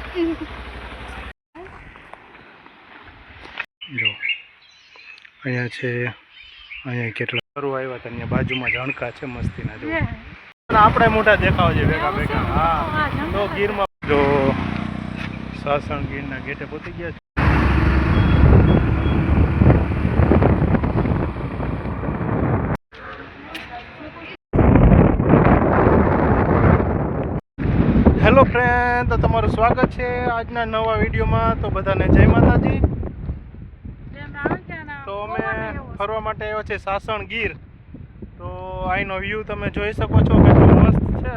જો અહીંયા છે, અહીંયા કેટલા ફરવા આવ્યા હતા, અહીંયા બાજુમાં ઝણકા છે મસ્તીના. જો આપણે મોટા દેખાવ છે ભેગા ભેગા. હા, તો ગીરમાં જો સાસણ ગીરના ગેટે પહોંચી ગયા છે. હેલો ફ્રેન્ડ, તો તમારું સ્વાગત છે આજના નવા વિડીયોમાં. તો બધાને જય માતાજી. તો અમે ફરવા માટે આવ્યો છે સાસણ ગીર. તો અહીંનો વ્યૂ તમે જોઈ શકો છો કેટલો મસ્ત છે.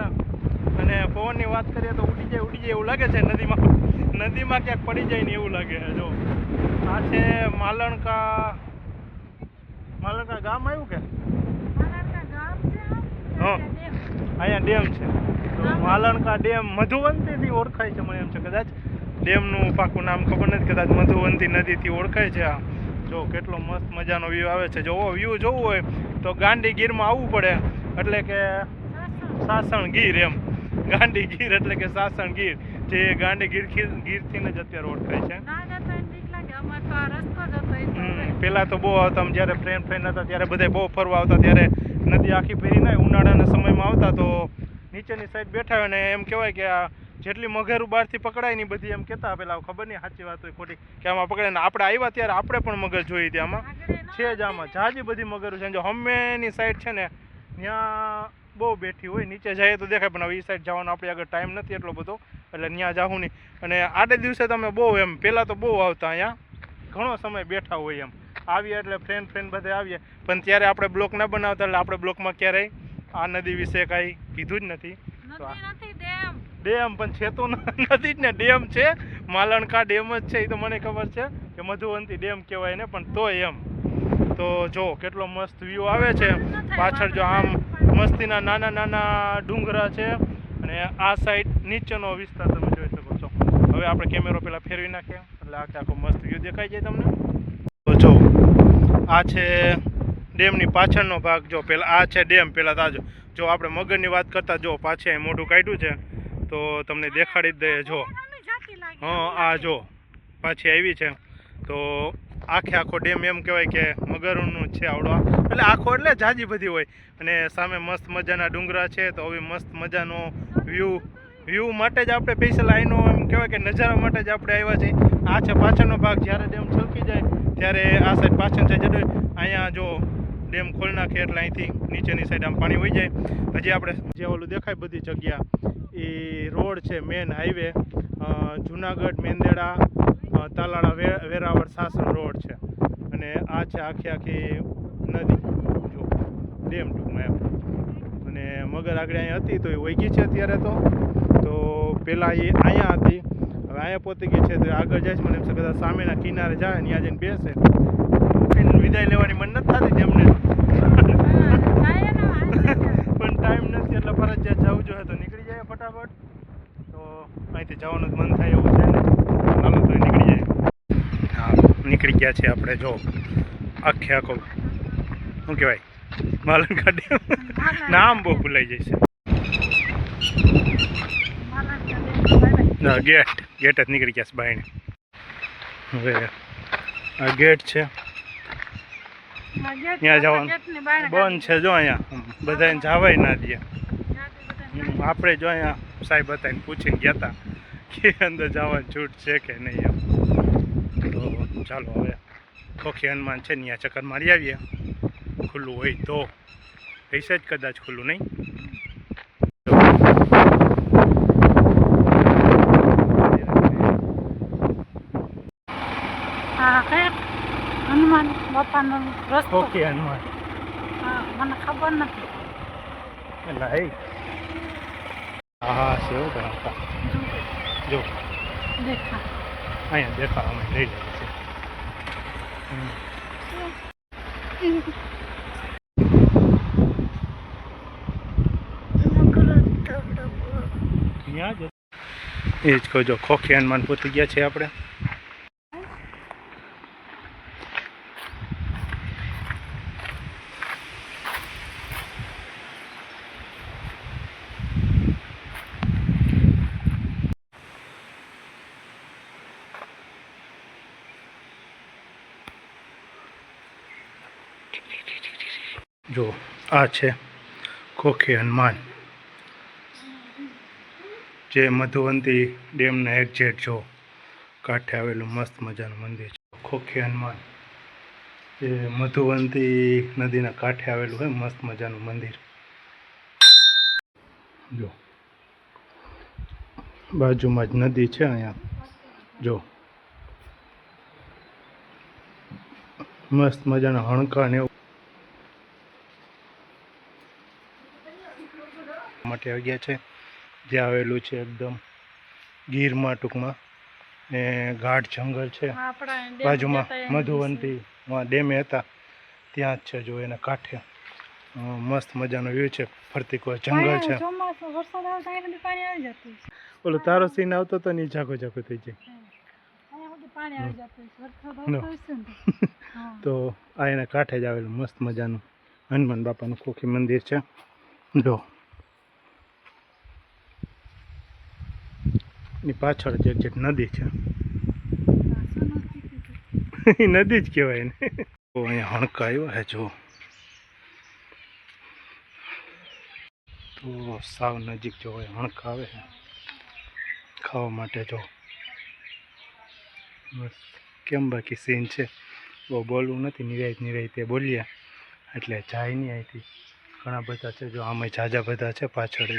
અને પવનની વાત કરીએ તો ઉડી જાય એવું લાગે છે. નદીમાં ક્યાંક પડી જાય ને એવું લાગે છે. જો આ છે માલણકા ગામ આવ્યું કે હા, અહીંયા ડેમ છે. તો માલણકા ડેમ મધુવંતીથી ઓળખાય છે, મને એમ છે. કદાચ ડેમનું પાકું નામ ખબર નથી, કદાચ મધુવંતી નદીથી ઓળખાય છે. આ જો કેટલો મસ્ત મજાનો વ્યૂ આવે છે. જો વ્યૂ જોવું હોય તો ગાંડી ગીરમાં આવવું પડે, એટલે કે સાસણ ગીર એમ. ગાંડી ગીર એટલે કે સાસણ ગીર, જે ગાંડી ગીરથી જ અત્યારે ઓળખાય છે. પેલા તો બહુ આવતા, જ્યારે ફ્રેન્ડ હતા ત્યારે બધા બહુ ફરવા આવતા. ત્યારે નદી આખી ફેરી ના ઉનાળાના સમયમાં આવતા તો નીચેની સાઈડ બેઠા હોય ને એમ કહેવાય કે આ જેટલી મગરું બહારથી પકડાય ને બધી એમ કહેતા. પેલા ખબર નહીં સાચી વાત હોય ખોટી કે આમાં પકડે ને. આપણે આવ્યા ત્યારે આપણે પણ મગર જોઈ હતી. આમાં છે જ, આમાં જાજી બધી મગરું છે. જો હમેની સાઈડ છે ને ત્યાં બહુ બેઠી હોય. નીચે જઈએ તો દેખાય, પણ હવે એ સાઈડ જવાનો આપણે આગળ ટાઈમ નથી એટલો બધો, એટલે ત્યાં જાવું નહીં. અને આડે દિવસે તમે બહુ એમ પહેલાં તો બહુ આવતા, અહીંયા ઘણો સમય બેઠા હોય એમ. આવીએ એટલે ફ્રેન્ડ બધે આવીએ, પણ ત્યારે આપણે બ્લોક ના બનાવતા, એટલે આપણે બ્લોકમાં ક્યારેય આ નદી વિશે કાંઈ કીધું જ નથી. ડેમ પણ છે તો નથી જ ને, ડેમ છે, માલણકા ડેમ જ છે. એ તો મને ખબર છે કે મધુવંતી ડેમ કહેવાય ને, પણ તોય એમ. તો જો કેટલો મસ્ત વ્યૂ આવે છે પાછળ. જો આમ મસ્તીના નાના ડુંગરા છે, અને આ સાઈડ નીચેનો વિસ્તાર તમે જોઈ શકો છો. હવે આપણે કેમેરો પેલા ફેરવી નાખીએ એટલે આખો મસ્ત વ્યૂ દેખાઈ જાય તમને. તો જો આ છે ડેમની પાછળનો ભાગ. જો પેલા આ છે ડેમ. પેલા તાજો જો આપણે મગરની વાત કરતા, જો પાછે મોઢું કાઢ્યું છે તો તમને દેખાડી જ દઈએ. જો હા, આ જો પાછી આવી છે. તો આખો ડેમ એમ કહેવાય કે મગરનું છે આવડો. એટલે આખો એટલે જાજી બધી હોય. અને સામે મસ્ત મજાના ડુંગરા છે. તો હવે મસ્ત મજાનો વ્યૂ માટે જ આપણે સ્પેશિયલ અહીંનો એમ કહેવાય કે નજારા માટે જ આપણે આવ્યા છીએ. આ છે પાછળનો ભાગ. જ્યારે ડેમ છલકી જાય ત્યારે આ સાઈડ પાછળ છે. જ્યારે અહીંયા જો ડેમ ખોલી નાખે એટલે અહીંથી નીચેની સાઈડ આમ પાણી વહી જાય. હજી આપણે જે ઓલું દેખાય બધી જગ્યા, એ રોડ છે main highway, Junagadh Mendarda Talala Veraval Sasan road છે. અને આ છે આખી નદી, જો ડેમ ટૂંકમાં એમ. અને મગર આગળ અહીંયા હતી તો એ વહી ગઈ છે અત્યારે. તો પહેલાં એ અહીંયા હતી, હવે અહીંયા પહોંચી ગઈ છે. તો આગળ જાય છે, મને એમ છે કદાચ સામેના કિનારે જાય ને ત્યાં જઈને બેસે. વિદાય લેવાની મન નથી થતી ડેમને, પણ ટાઈમ નથી એટલે ફરજિયાત જવું જોઈએ. તો નીકળી જાય ફટાફટ. તો અહીંથી જવાનું જ મન થાય એવું છે ને. ચાલો તો નીકળી જાય. હા, નીકળી ગયા છે આપણે. જો આખો શું કહેવાય, માલણકા ડેમ. નામ બહુ ભૂલાઈ જાય છે. ગેટ જ નીકળી ગયા છે બાઈને. હવે આ ગેટ છે, ત્યાં જવાનું બંધ છે. જો અહીંયા બધાને જવાય ના દે. આપણે જો અહીંયા સાહેબ હતા પૂછીને ગયા હતા કે અંદર જવાની છૂટ છે કે નહીં એમ. તો ચાલો હવે ખોખી હનુમાન છે ને ત્યાં ચક્કર મારી આવીએ. ખુલ્લું હોય તો હશે જ કદાચ, ખુલ્લું નહીં. હનુમાન બાપાનો રસ્તો. ખોખી હનુમાન મને ખબર નથી. એટલે હા છે એવું બનાવતા. જો દેખા અહીંયા દેખા અમે લઈ લઈએ છીએ. એ જ કહો. જો ખોખી હનુમાન પહોંચી ગયા છે આપણે. જો આ છે ખોખી હનુમાન, જે મધુવંતી ડેમના એક્ઝેટ જો કાંઠે આવેલું મસ્ત મજાનું મંદિર છે. ખોખી હનુમાન જે મધુવંતી નદીના કાંઠે આવેલું હોય મસ્ત મજાનું મંદિર. જો બાજુમાં જ નદી છે અહીંયા, જો મસ્ત મજાના હણકા ને એવું માટે આવી ગયા છે. જે આવેલું છે એકદમ ગીરમાં ટૂંકમાં, ને ગાઢ જંગલ છે. બાજુમાં મધુવંતી ડેમે હતા ત્યાં જ છે, જો એના કાંઠે મસ્ત મજાનો વ્યૂ છે. ફરતી કોઈ જંગલ છે. ઓલો તારો સીન આવતો તો ને ઝાકો ઝાકો થઈ જાય. તો આ એના કાંઠે જ આવેલું મસ્ત મજાનું હનુમાન બાપાનું ખોખી મંદિર છે. જો એની પાછળ જ એક નદી છે. એ નદી જ કહેવાય ને. તો અહીંયા હણકા આવ્યા હે જો, તો સાવ નજીક જો હણકા આવે છે ખાવા માટે. જો બસ કેમ બાકી સીન છે, બહુ બોલવું નથી, નિરાયતે બોલીએ એટલે જાય નહીં અહીંથી. ઘણા બધા છે જો, આમાં ઝાઝા બધા છે પાછળ.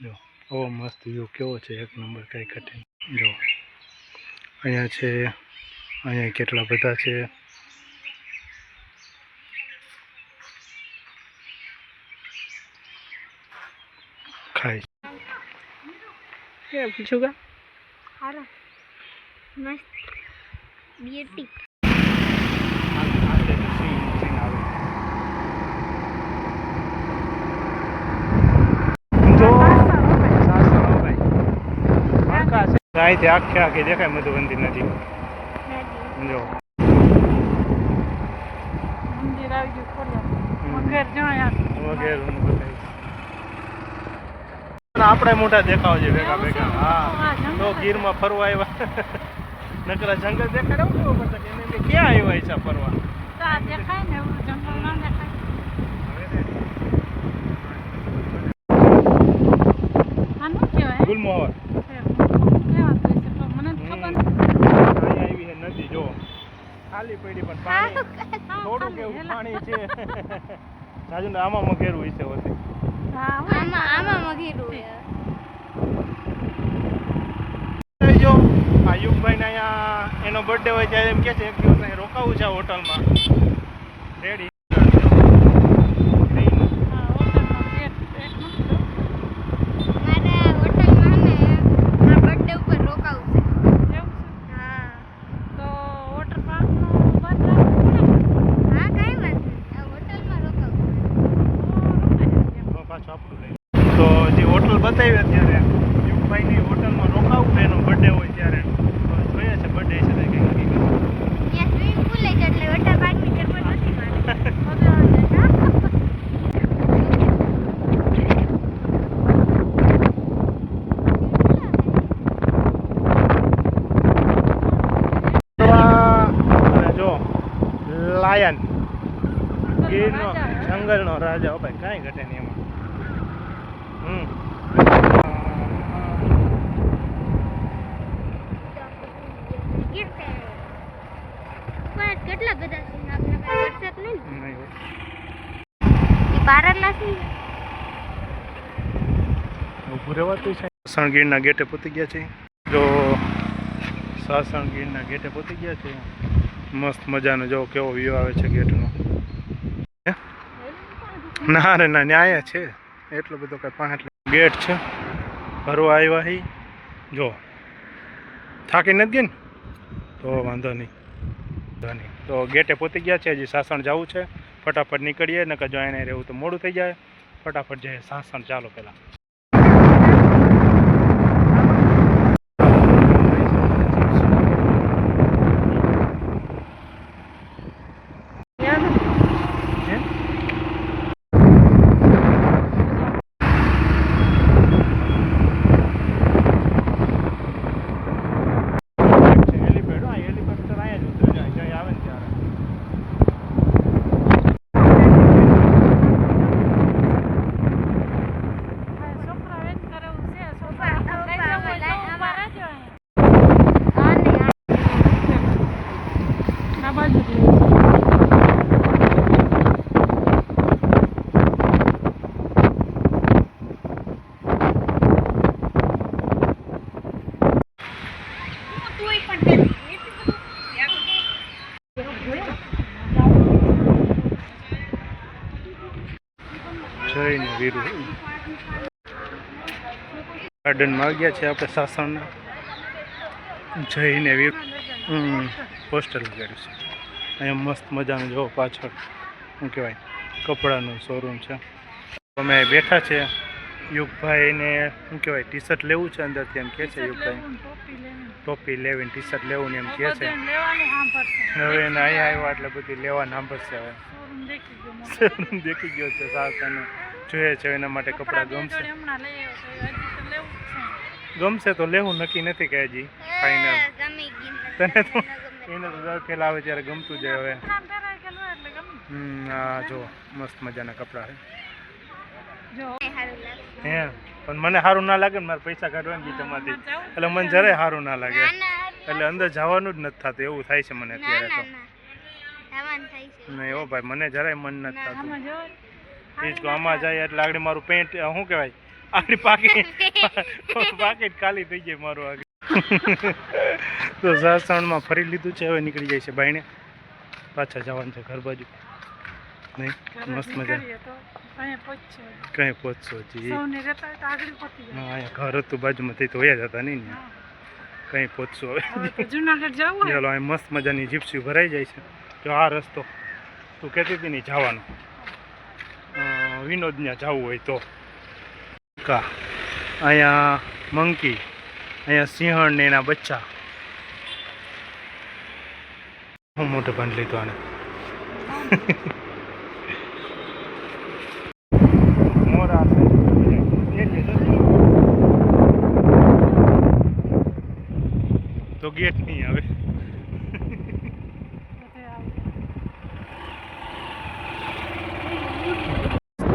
જો ઓ મસ્ત વ્યૂ કેવો છે, એક નંબર, કઈ ઘટે. જો અહીંયા છે, અહીંયા કેટલા બધા છે. ખાય કેમ છુગા હારો મસ્ત બ્યુટી. અહીંથી આખે આખી દેખાય મધુવંતી નદી. જો મંદિર આવી ગયું વગેરે આપણે મોટા દેખાવ છે ભેગા ભેગા. હા તો ગીરમાં ફરવા આવ્યા, નકરા જંગલ દેખાડે કેવો પડશે કે ક્યાં આવ્યા છે ફરવા. દેખાય ને એવું જંગલ ના દેખાય. આનું કહેવાય ગુલમોહર. મને ખબર અહીંયા આવી છે નદી, જો ખાલી પડી પણ પાણી થોડું કેવું પાણી છે. રાજુ આમાં મગેરું હોય છે હોતી. આમાં મગીરું જો આયુબભાઈ ને અહીંયા એનો બર્થડે હોય ત્યારે એમ કે છે એક દિવસ અહીં રોકાવું છે હોટલમાં. રેડી બતાવી અત્યારે યુગભાઈની હોટલમાં રોકાવું એનો બર્થડે હોય ત્યારે. તો જોઈએ છે બર્થડે છે કંઈક નક્કી કરવું. ત્યાં સ્વિમિંગ પુલ છે એટલે વોટર પાર્કની જરૂર નથી મારે. જો લાયન ગીરનો જંગલનો રાજા. ભાઈ કાંઈ ઘટે નહીં એમાં. કેટલા બધા છે આપણે વોટ્સએપ નહીં બારલા છે ઉભું રહેવાતું છે. સાસણગીરના ગેટે પહોંચી ગયા છે. જો સાસણગીરના ગેટે પહોંચી ગયા છે. મસ્ત મજાનો જો કેવો વ્યૂ આવે છે ગેટનો. ના રે ના ન્યાય છે, એટલો બધો કઈ પાંચ ગેટ છે. ભરવા આવ્યા હી. જો થાકી નથી ગઈ ને તો વાંધો નહીં. તો ગેટે પહોંચી ગયા છે. હજી સાસણ જવું છે, ફટાફટ નીકળીએ, નકર જો એને રહેવું તો મોડું થઈ જાય. ફટાફટ જઈએ સાસણ. ચાલો પહેલાં વીરું ગાર્ડનમાં આવી ગયા છે આપણે સાસણના જઈને વીર પોસ્ટર લગાડ્યું છે અહીંયા મસ્ત મજાનું જો પાછળ શું કહેવાય કપડાનું શોરૂમ છે અમે બેઠા છે યુગભાઈને શું કહેવાય ટી શર્ટ લેવું છે અંદરથી એમ કહે છે યુગભાઈ ટોપી લેવીને ટી શર્ટ લેવું ને એમ કહે છે હવે એને અહીંયા આવ્યા એટલે બધી લેવા સાંભળશે હવે શોરૂમ દેખી ગયો છે સાસણ જોઈએ છે એના માટે કપડાં ગમશે તો લેવું નક્કી નથી કે હજી ફાઇનલ તને તો એને તો દર પહેલાં આવે ત્યારે ગમતું જાય હવે હા જો મસ્ત મજાના કપડાં છે હે પણ મને સારું ના લાગે ને મારે પૈસા કાઢવાની ગીતમાંથી એટલે મને જરાય સારું ના લાગે એટલે અંદર જવાનું જ નથી થતું એવું થાય છે મને અત્યારે તો નહીં એવો ભાઈ મને જરાય મન નથી થતું એ જ આમાં જાય એટલે આગળ મારું પેન્ટ શું કહેવાય આગળ પાકેટ ખાલી થઈ જાય મારું આગળ તો સાસણમાં ફરી લીધું છે હવે નીકળી જાય છે ભાઈને પાછા જવાનું છે ઘર બાજુ નહીં મસ્ત મજા કંઈ પહોંચશો હજી હા અહીંયા ઘર હતું બાજુમાં થઈ તો વયા જતા નહીં ને કંઈ પહોંચશું હવે જુનાગઢ જવું ચાલો અહીં મસ્ત મજાની જીપ્સી ભરાઈ જાય છે જો આ રસ્તો તું કહેતી હતી નહીં જવાનો વિનોદ ત્યાં જવું હોય તો કા અહીંયા મંકી અહીંયા સિંહણ ને એના બચ્ચા હું મોટો ભાન લીધો આને મોરા તો ગેટ નહીં આવે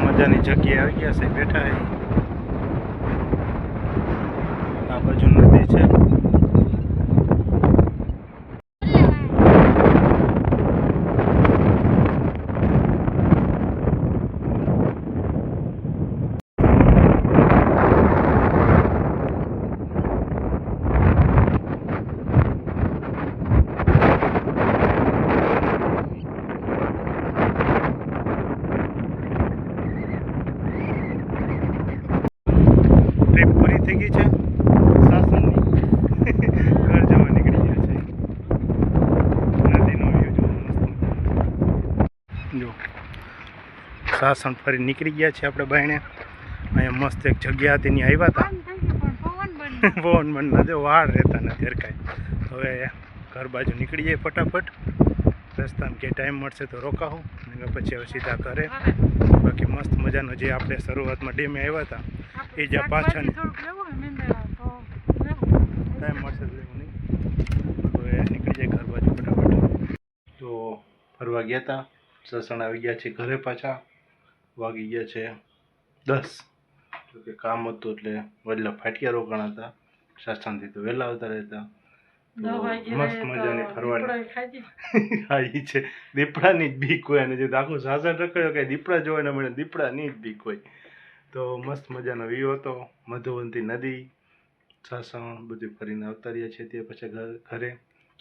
મજાની જગ્યાએ આવી ગયા છે બેઠા છે આ બાજુ નદી છે ટ્રીપ પૂરી થઈ ગઈ છે સાસણની ઘર જવા નીકળી ગયા છે નદીનો વ્યૂ જો મસ્ત જો સાસણ ફરી નીકળી ગયા છે આપણે બાયણે અહીંયા મસ્ત એક જગ્યા હતી ત્યાં આવ્યા હતા પવન બંધ નથી વાળ રહેતા નથી કાંઈ હવે ઘર બાજુ નીકળી જાય ફટાફટ રસ્તામાં કે ટાઈમ મળશે તો રોકાવું અને પછી હવે સીધા ઘરે બાકી મસ્ત મજાનો જે આપણે શરૂઆતમાં ડેમે આવ્યા હતા એ જ્યાં પાછળ ટાઈમ મળશે તો લેવું નહીં હવે નીકળી જાય ઘર બાજુ ફટાફટ તો ફરવા ગયા હતા સસણ આવી ગયા છે ઘરે પાછા વાગી ગયા છે 10 તો કે કામ હતું એટલે વડલા ફાટિયા રોકાણા હતા સાસણથી તો વહેલા આવતા રહેતા મસ્ત મજાની ફરવાની હા એ છે દીપડાની જ બીક હોય અને જે આખું સાસણ રખાયો કે દીપડા જોવા ન મળે દીપડાની જ બીક હોય તો મસ્ત મજાનો વ્યૂ હતો મધુવંતી નદી સાસણ બધું ફરીને આવતા રહ્યા છે તે પછી ઘરે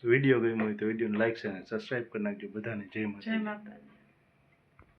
વિડીયો ગમ્યો હોય તો વિડીયોને લાઈક છે અને સબસ્ક્રાઈબ કરી નાખજો બધાને જય માતા.